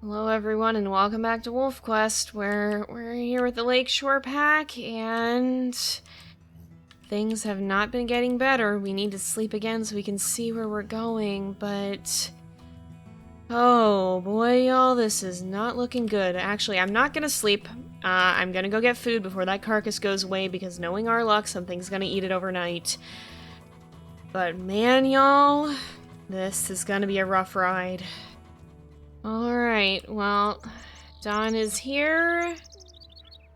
Hello everyone and welcome back to WolfQuest, where we're here with the Lakeshore Pack, and things have not been getting better. We need to sleep again so we can see where we're going, but oh boy y'all, this is not looking good. Actually, I'm not gonna sleep. I'm gonna go get food before that carcass goes away, because knowing our luck, something's gonna eat it overnight. But man y'all, this is gonna be a rough ride. Alright, well, Dawn is here.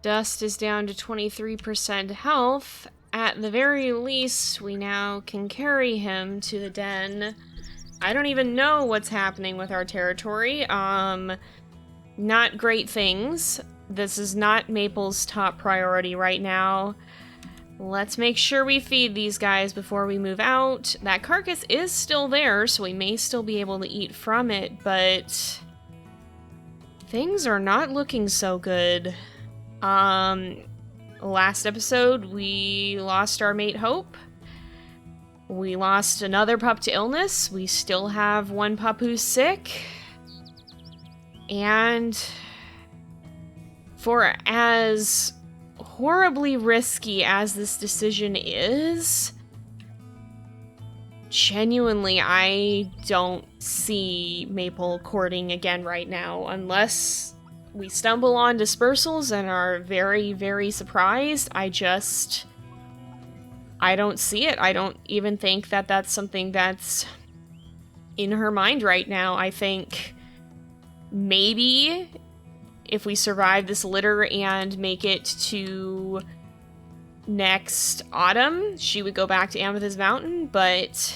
Dust is down to 23% health. At the very least, we now can carry him to the den. I don't even know what's happening with our territory. Not great things. This is not Maple's top priority right now. Let's make sure we feed these guys before we move out. That carcass is still there, so we may still be able to eat from it, but things are not looking so good. Last episode, we lost our mate Hope. We lost another pup to illness. We still have one pup who's sick. And for as horribly risky as this decision is, genuinely, I don't see Maple courting again right now, unless we stumble on dispersals and are very, very surprised. I don't see it. I don't even think that that's something that's in her mind right now. I think maybe if we survive this litter and make it to next autumn, she would go back to Amethyst Mountain, but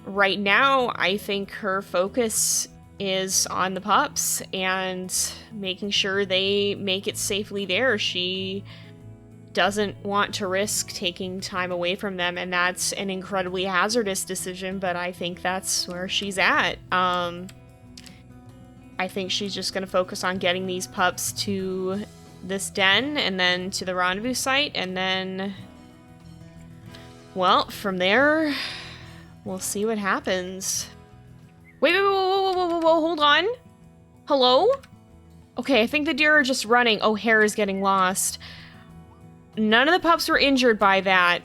right now, I think her focus is on the pups and making sure they make it safely there. She doesn't want to risk taking time away from them, and that's an incredibly hazardous decision, but I think that's where she's at. I think she's just going to focus on getting these pups to this den and then to the rendezvous site, and then, well, from there, we'll see what happens. Wait, whoa, hold on. Hello? Okay, I think the deer are just running. Oh, hair is getting lost. None of the pups were injured by that,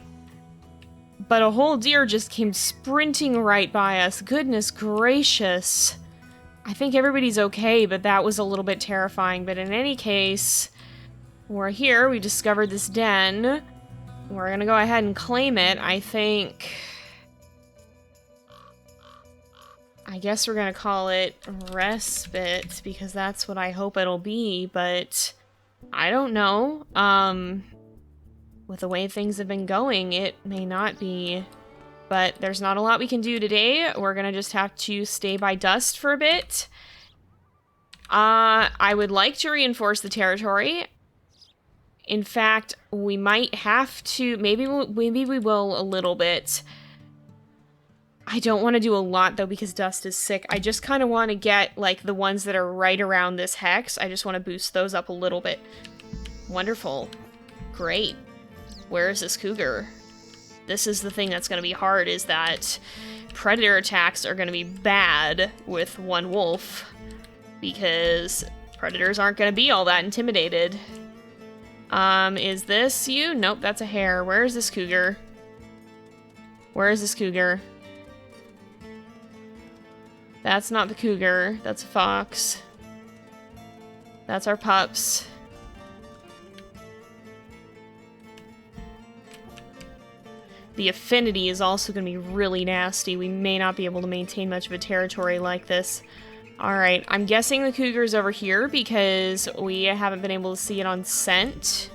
but a whole deer just came sprinting right by us. Goodness gracious. I think everybody's okay, but that was a little bit terrifying. But in any case, we're here. We discovered this den. We're gonna go ahead and claim it. I guess we're gonna call it respite, because that's what I hope it'll be, but I don't know. With the way things have been going, it may not be. But there's not a lot we can do today. We're gonna just have to stay by Dust for a bit. I would like to reinforce the territory. In fact, we might have to, maybe we will a little bit. I don't want to do a lot, though, because Dust is sick. I just kind of want to get, like, the ones that are right around this hex. I just want to boost those up a little bit. Wonderful. Great. Where is this cougar? This is the thing that's going to be hard, is that predator attacks are going to be bad with one wolf, because predators aren't going to be all that intimidated. Is this you? Nope, that's a hare. Where is this cougar? Where is this cougar? That's not the cougar. That's a fox. That's our pups. The affinity is also going to be really nasty. We may not be able to maintain much of a territory like this. Alright, I'm guessing the cougar's over here because we haven't been able to see it on scent.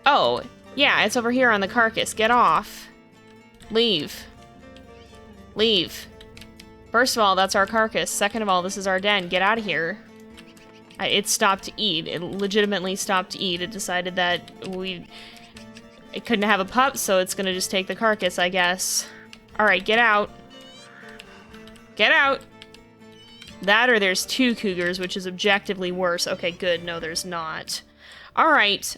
Oh, yeah, it's over here on the carcass. Get off. Leave. Leave. First of all, that's our carcass. Second of all, this is our den. Get out of here. It stopped to eat. It legitimately stopped to eat. It decided that it couldn't have a pup, so it's gonna just take the carcass, I guess. Alright, get out. Get out! That or there's two cougars, which is objectively worse. Okay, good. No, there's not. Alright,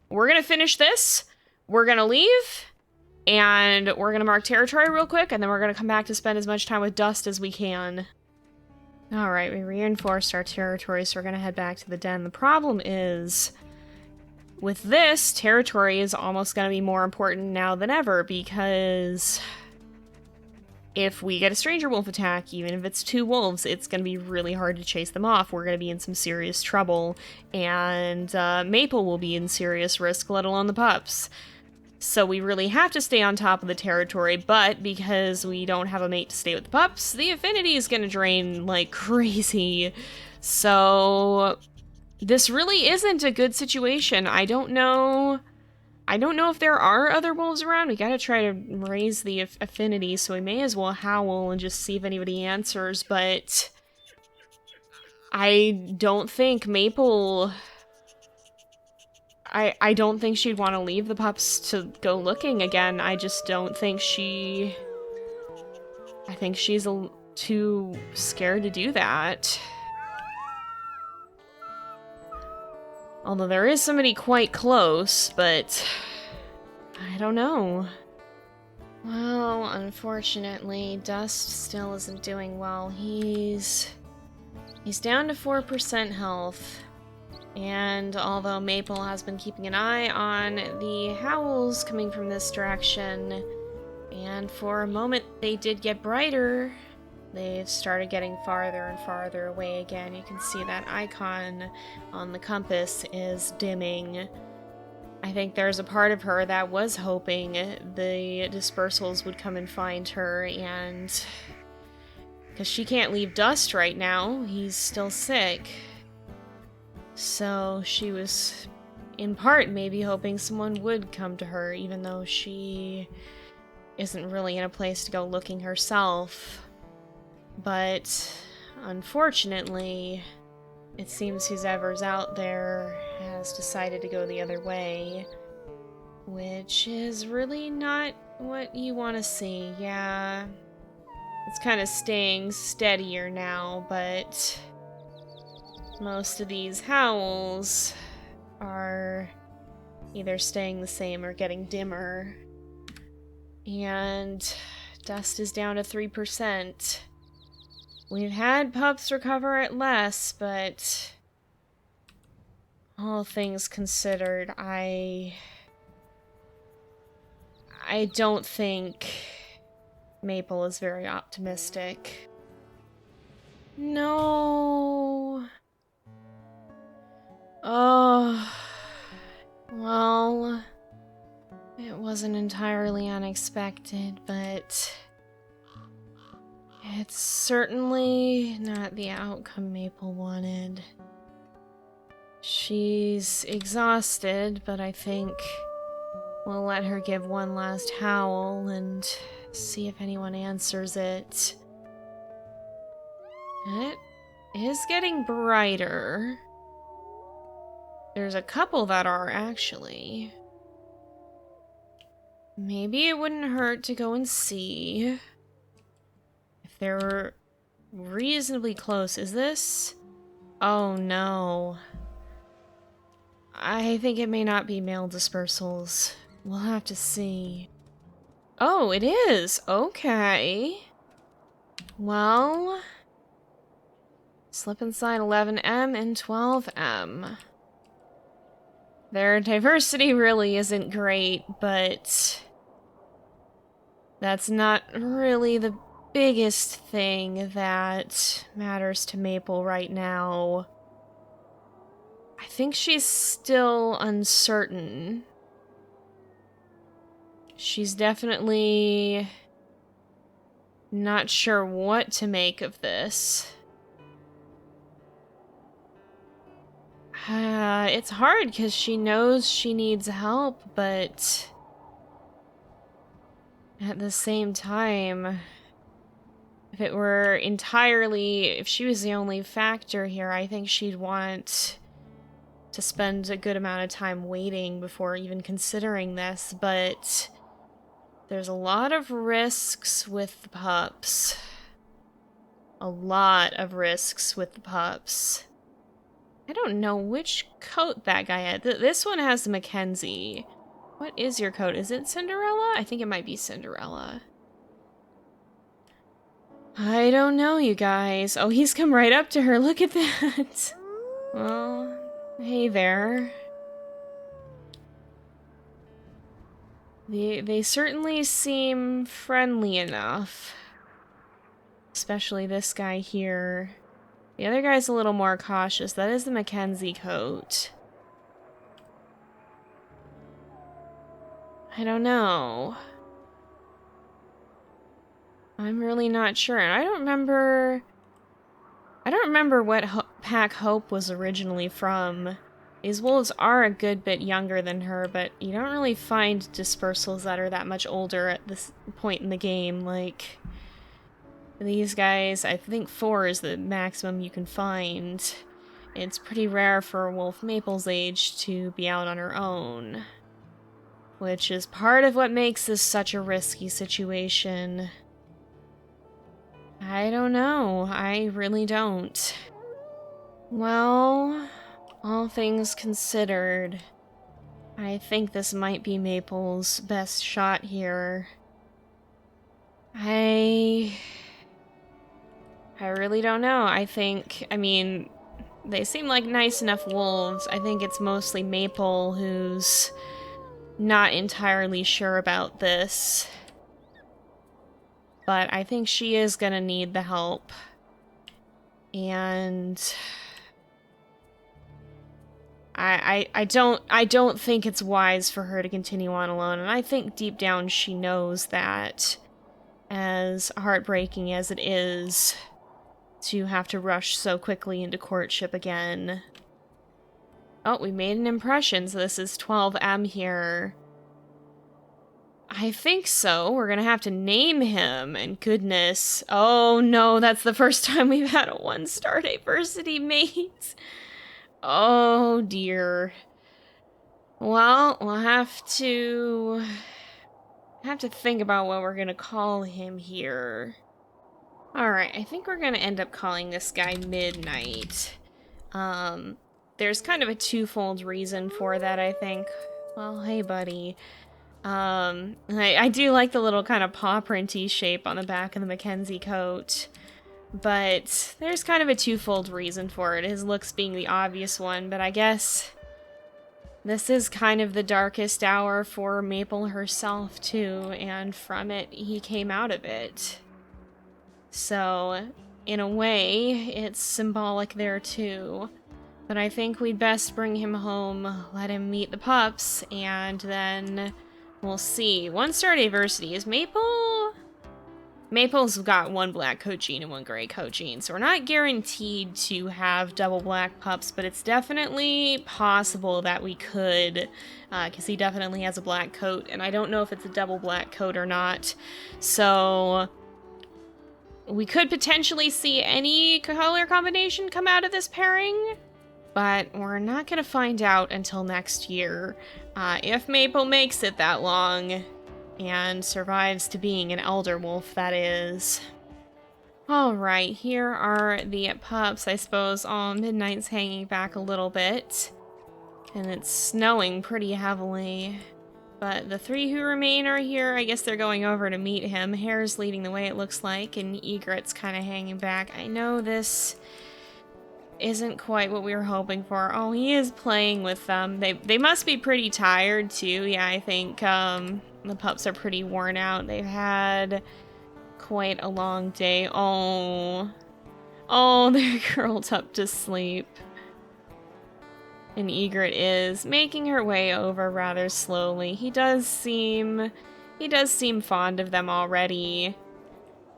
we're gonna finish this. We're gonna leave. And we're gonna mark territory real quick, and then we're gonna come back to spend as much time with Dust as we can. Alright, we reinforced our territory, so we're gonna head back to the den. The problem is, with this, territory is almost gonna be more important now than ever, because if we get a stranger wolf attack, even if it's 2 wolves, it's gonna be really hard to chase them off. We're gonna be in some serious trouble, and Maple will be in serious risk, let alone the pups. So we really have to stay on top of the territory, but because we don't have a mate to stay with the pups, the affinity is gonna drain like crazy. So this really isn't a good situation. I don't know if there are other wolves around. We gotta try to raise the affinity, so we may as well howl and just see if anybody answers, but I don't think Maple... I don't think she'd want to leave the pups to go looking again. I just don't think she... I think she's too scared to do that. Although there is somebody quite close, but... I don't know. Well, unfortunately, Dust still isn't doing well. He's down to 4% health. And although Maple has been keeping an eye on the howls coming from this direction, and for a moment they did get brighter, they've started getting farther and farther away again. You can see that icon on the compass is dimming. I think there's a part of her that was hoping the dispersals would come and find her, and because she can't leave Dust right now, he's still sick. So she was, in part, maybe hoping someone would come to her, even though she isn't really in a place to go looking herself. But, unfortunately, it seems whoever's out there has decided to go the other way, which is really not what you want to see. Yeah, it's kind of staying steadier now, but... most of these howls are either staying the same or getting dimmer. And Dust is down to 3%. We've had pups recover at less, but all things considered, I don't think Maple is very optimistic. No. Oh, well, it wasn't entirely unexpected, but it's certainly not the outcome Maple wanted. She's exhausted, but I think we'll let her give one last howl and see if anyone answers it. It is getting brighter. There's a couple that are, actually. Maybe it wouldn't hurt to go and see if they were reasonably close. Is this? Oh no. I think it may not be male dispersals. We'll have to see. Oh, it is! Okay. Well... slip inside 11M and 12M. Their diversity really isn't great, but that's not really the biggest thing that matters to Maple right now. I think she's still uncertain. She's definitely not sure what to make of this. It's hard because she knows she needs help, but at the same time, if it were entirely, if she was the only factor here, I think she'd want to spend a good amount of time waiting before even considering this, but there's a lot of risks with the pups. A lot of risks with the pups. I don't know which coat that guy had. This one has the Mackenzie. What is your coat? Is it Cinderella? I think it might be Cinderella. I don't know, you guys. Oh, he's come right up to her. Look at that. Well, hey there. They certainly seem friendly enough. Especially this guy here. The other guy's a little more cautious. That is the Mackenzie coat. I don't know. I'm really not sure. And I don't remember what pack Hope was originally from. These wolves are a good bit younger than her, but you don't really find dispersals that are that much older at this point in the game. Like, these guys, I think 4 is the maximum you can find. It's pretty rare for a wolf Maple's age to be out on her own. Which is part of what makes this such a risky situation. I don't know. I really don't. Well, all things considered, I think this might be Maple's best shot here. I really don't know. I mean, they seem like nice enough wolves. I think it's mostly Maple who's not entirely sure about this. But I think she is gonna need the help. And I don't think it's wise for her to continue on alone, and I think deep down she knows that, as heartbreaking as it is to have to rush so quickly into courtship again. Oh, we made an impression, so this is 12M here. I think so. We're gonna have to name him, and goodness. Oh no, that's the first time we've had a 1-star diversity mate. Oh dear. Well, we'll have to think about what we're gonna call him here. Alright, I think we're gonna end up calling this guy Midnight. There's kind of a twofold reason for that, I think. Well, hey buddy. I do like the little kind of paw printy shape on the back of the Mackenzie coat. But there's kind of a twofold reason for it, his looks being the obvious one, but I guess this is kind of the darkest hour for Maple herself, too, and from it, he came out of it. So, in a way, it's symbolic there, too. But I think we'd best bring him home, let him meet the pups, and then we'll see. 1-star diversity. Is Maple's got 1 black coat gene and 1 gray coat gene, so we're not guaranteed to have double black pups, but it's definitely possible that we could, because he definitely has a black coat, and I don't know if it's a double black coat or not. So we could potentially see any color combination come out of this pairing, but we're not going to find out until next year. If Maple makes it that long, and survives to being an elder wolf, that is. Alright, here are the pups, I suppose. Oh, Midnight's hanging back a little bit. And it's snowing pretty heavily. But the 3 who remain are here. I guess they're going over to meet him. Hare's leading the way, it looks like, and Egret's kind of hanging back. I know this isn't quite what we were hoping for. Oh, he is playing with them. They must be pretty tired, too. Yeah, I think, the pups are pretty worn out. They've had quite a long day. Oh, they're curled up to sleep. And Egret is making her way over rather slowly. He does seem fond of them already.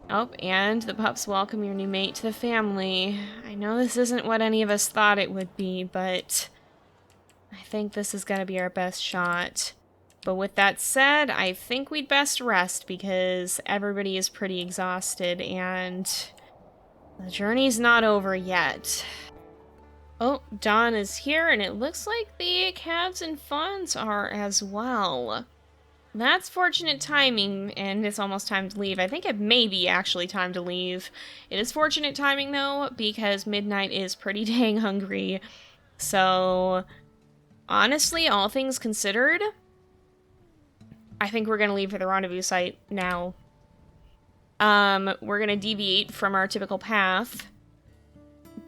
Oh, and the pups welcome your new mate to the family. I know this isn't what any of us thought it would be, but I think this is gonna be our best shot. But with that said, I think we'd best rest because everybody is pretty exhausted and the journey's not over yet. Oh, Dawn is here and it looks like the calves and fawns are as well. That's fortunate timing, and it's almost time to leave. I think it may be actually time to leave. It is fortunate timing, though, because Midnight is pretty dang hungry. So, honestly, all things considered, I think we're going to leave for the rendezvous site now. we're gonna deviate from our typical path.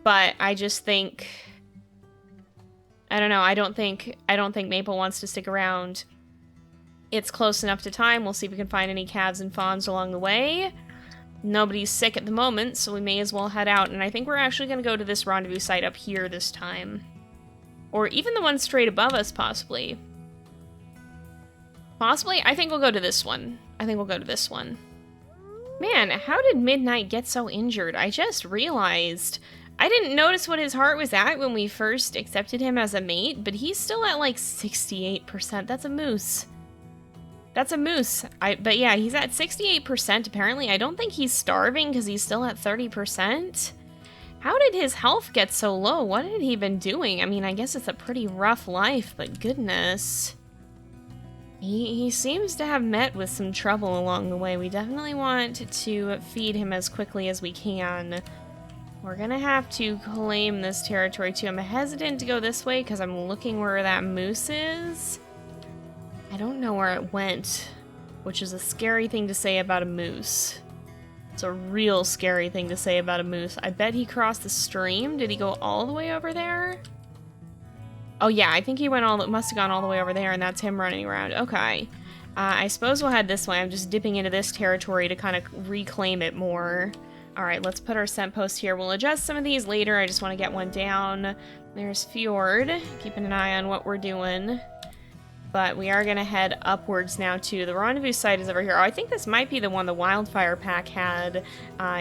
But I just think... I don't know, I don't think Maple wants to stick around. It's close enough to time. We'll see if we can find any calves and fawns along the way. Nobody's sick at the moment, so we may as well head out. And I think we're actually going to go to this rendezvous site up here this time. Or even the one straight above us, possibly. Possibly? I think we'll go to this one. Man, how did Midnight get so injured? I just realized... I didn't notice what his heart was at when we first accepted him as a mate, but he's still at like 68%. That's a moose. But yeah, he's at 68% apparently. I don't think he's starving because he's still at 30%. How did his health get so low? What had he been doing? I mean, I guess it's a pretty rough life, but goodness. He seems to have met with some trouble along the way. We definitely want to feed him as quickly as we can. We're gonna have to claim this territory too. I'm hesitant to go this way because I'm looking where that moose is. I don't know where it went, which is a scary thing to say about a moose. It's a real scary thing to say about a moose. I bet he crossed the stream. Did he go all the way over there? Oh yeah, I think he must have gone all the way over there, and that's him running around. Okay. I suppose we'll head this way. I'm just dipping into this territory to kind of reclaim it more. Alright, let's put our scent post here. We'll adjust some of these later. I just want to get one down. There's Fjord. Keeping an eye on what we're doing. But we are going to head upwards now, too. The rendezvous site is over here. Oh, I think this might be the one the Wildfire Pack had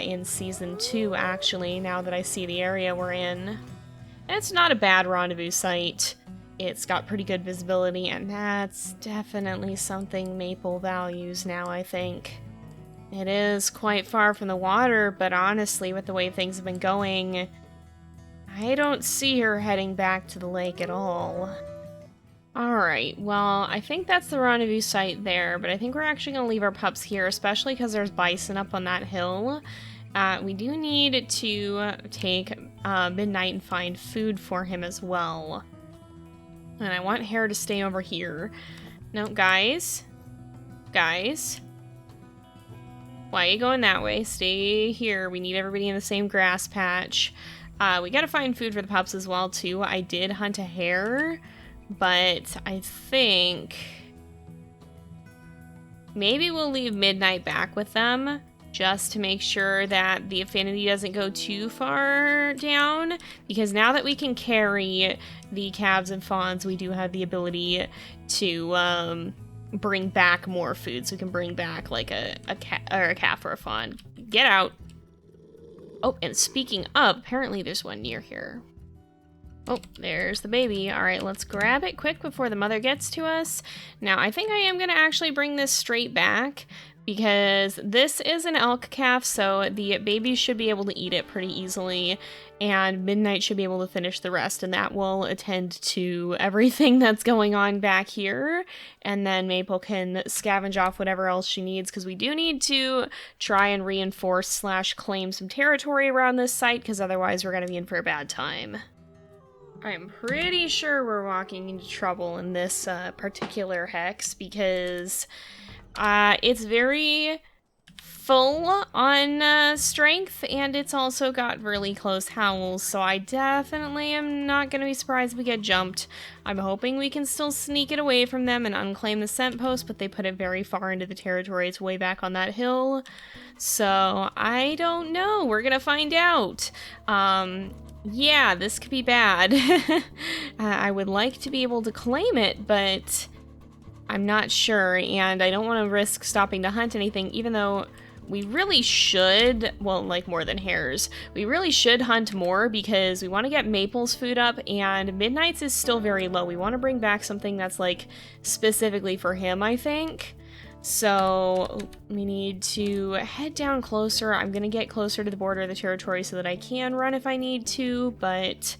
in Season 2, actually, now that I see the area we're in. And it's not a bad rendezvous site. It's got pretty good visibility, and that's definitely something Maple values now, I think. It is quite far from the water, but honestly, with the way things have been going, I don't see her heading back to the lake at all. Alright, well, I think that's the rendezvous site there, but I think we're actually going to leave our pups here, especially because there's bison up on that hill. We do need to take Midnight and find food for him as well. And I want Hare to stay over here. No, guys. Guys. Why are you going that way? Stay here. We need everybody in the same grass patch. We gotta find food for the pups as well, too. I did hunt a hare, but I think maybe we'll leave Midnight back with them just to make sure that the affinity doesn't go too far down, because now that we can carry the calves and fawns, we do have the ability to bring back more food. So we can bring back like a calf or a fawn. Get out. Oh, and speaking of, apparently there's one near here. Oh, there's the baby. All right, let's grab it quick before the mother gets to us. Now, I think I am going to actually bring this straight back because this is an elk calf, so the baby should be able to eat it pretty easily, and Midnight should be able to finish the rest, and that will attend to everything that's going on back here, and then Maple can scavenge off whatever else she needs, because we do need to try and reinforce / claim some territory around this site, because otherwise we're going to be in for a bad time. I'm pretty sure we're walking into trouble in this particular hex, because it's very full on strength, and it's also got really close howls, so I definitely am not going to be surprised if we get jumped. I'm hoping we can still sneak it away from them and unclaim the scent post, but they put it very far into the territory. It's way back on that hill, so I don't know. We're going to find out. Yeah, this could be bad. I would like to be able to claim it, but I'm not sure, and I don't want to risk stopping to hunt anything, even though we really should, well, like more than hares, we really should hunt more because we want to get Maple's food up, and Midnight's is still very low. We want to bring back something that's like specifically for him, I think. So we need to head down closer. I'm going to get closer to the border of the territory so that I can run if I need to, but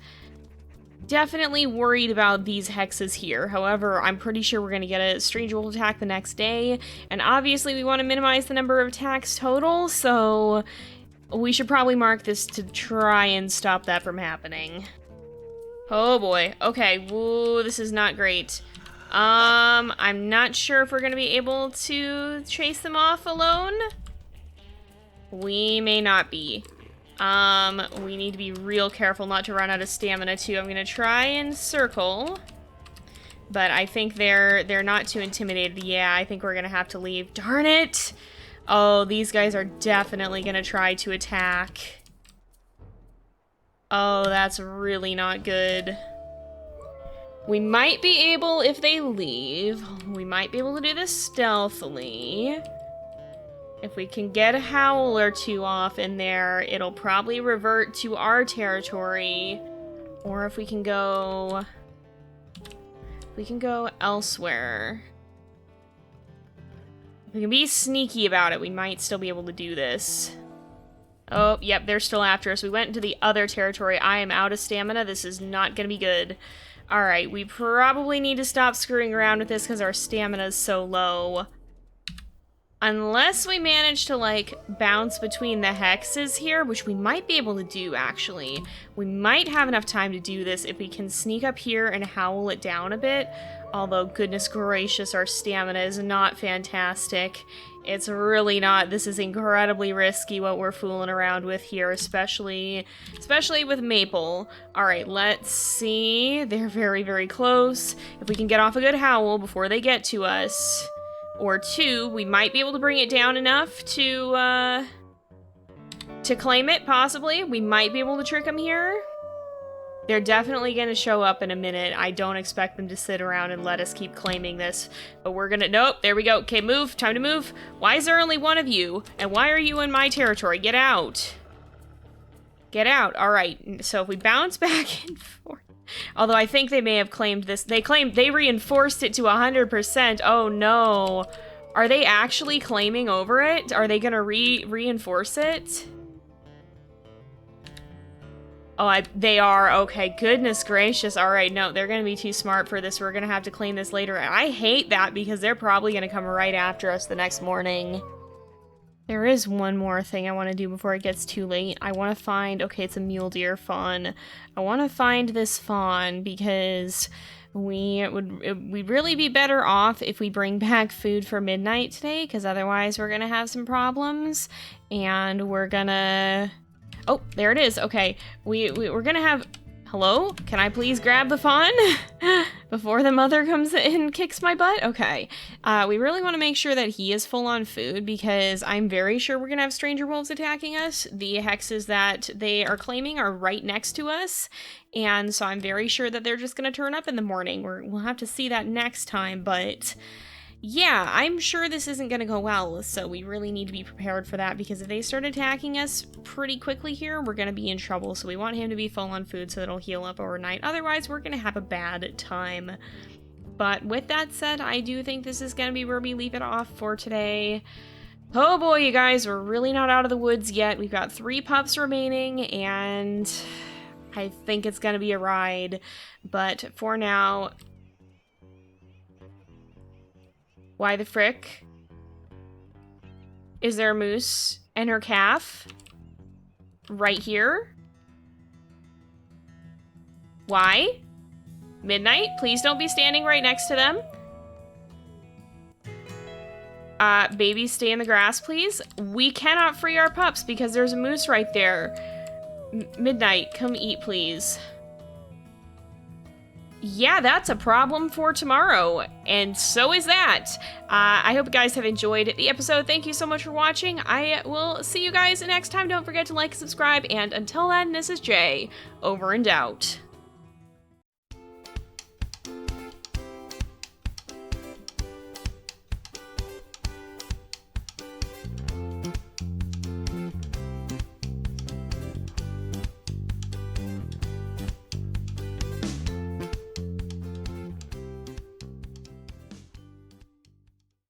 definitely worried about these hexes here. However, I'm pretty sure we're going to get a strange wolf attack the next day, and obviously we want to minimize the number of attacks total, so we should probably mark this to try and stop that from happening. Oh boy. Okay, woo, this is not great. I'm not sure if we're going to be able to chase them off alone. We may not be. We need to be real careful not to run out of stamina, too. I'm gonna try and circle. But I think they're not too intimidated. Yeah, I think we're gonna have to leave. Darn it! Oh, these guys are definitely gonna try to attack. Oh, that's really not good. We might be able, if they leave, we might be able to do this stealthily. If we can get a howl or two off in there, it'll probably revert to our territory. Or if we can go... we can go elsewhere. If we can be sneaky about it, we might still be able to do this. Oh, yep, they're still after us. We went into the other territory. I am out of stamina. This is not gonna be good. Alright, we probably need to stop screwing around with this because our stamina is so low. Unless we manage to, like, bounce between the hexes here, which we might be able to do, actually. We might have enough time to do this if we can sneak up here and howl it down a bit. Although, goodness gracious, our stamina is not fantastic. It's really not. This is incredibly risky what we're fooling around with here, especially with Maple. Alright, let's see. They're very, very close. If we can get off a good howl before they get to us... or two, we might be able to bring it down enough to claim it, possibly. We might be able to trick them here. They're definitely gonna show up in a minute. I don't expect them to sit around and let us keep claiming this. But we're gonna... nope, there we go. Okay, move. Time to move. Why is there only one of you? And why are you in my territory? Get out. Get out. Alright, so if we bounce back and forth... although I think they may have claimed this. They reinforced it to 100%. Oh no. Are they actually claiming over it? Are they gonna reinforce it? Oh, they are. Okay, goodness gracious. Alright, no, they're gonna be too smart for this. We're gonna have to claim this later. I hate that because they're probably gonna come right after us the next morning. There is one more thing I want to do before it gets too late. I want to find... okay, it's a mule deer fawn. I want to find this fawn because we'd really be better off if we bring back food for midnight today, because otherwise we're going to have some problems. And we're gonna... oh, there it is. Okay, we're gonna have... hello? Can I please grab the fawn? Before the mother comes in and kicks my butt? Okay. We really want to make sure that he is full on food because I'm very sure we're going to have stranger wolves attacking us. The hexes that they are claiming are right next to us. And so I'm very sure that they're just going to turn up in the morning. We'll have to see that next time, but... yeah, I'm sure this isn't going to go well, so we really need to be prepared for that, because if they start attacking us pretty quickly here, we're going to be in trouble, so we want him to be full on food so that he'll heal up overnight. Otherwise, we're going to have a bad time. But with that said, I do think this is going to be where we leave it off for today. Oh boy, you guys, we're really not out of the woods yet. We've got 3 pups remaining, and I think it's going to be a ride. But for now... why the frick? Is there a moose and her calf? Right here? Why? Midnight? Please don't be standing right next to them. Babies, stay in the grass, please. We cannot free our pups because there's a moose right there. Midnight, come eat, please. Yeah, that's a problem for tomorrow, and so is that. I hope you guys have enjoyed the episode. Thank you so much for watching. I will see you guys next time. Don't forget to like and subscribe, and until then, this is Jay, over and out.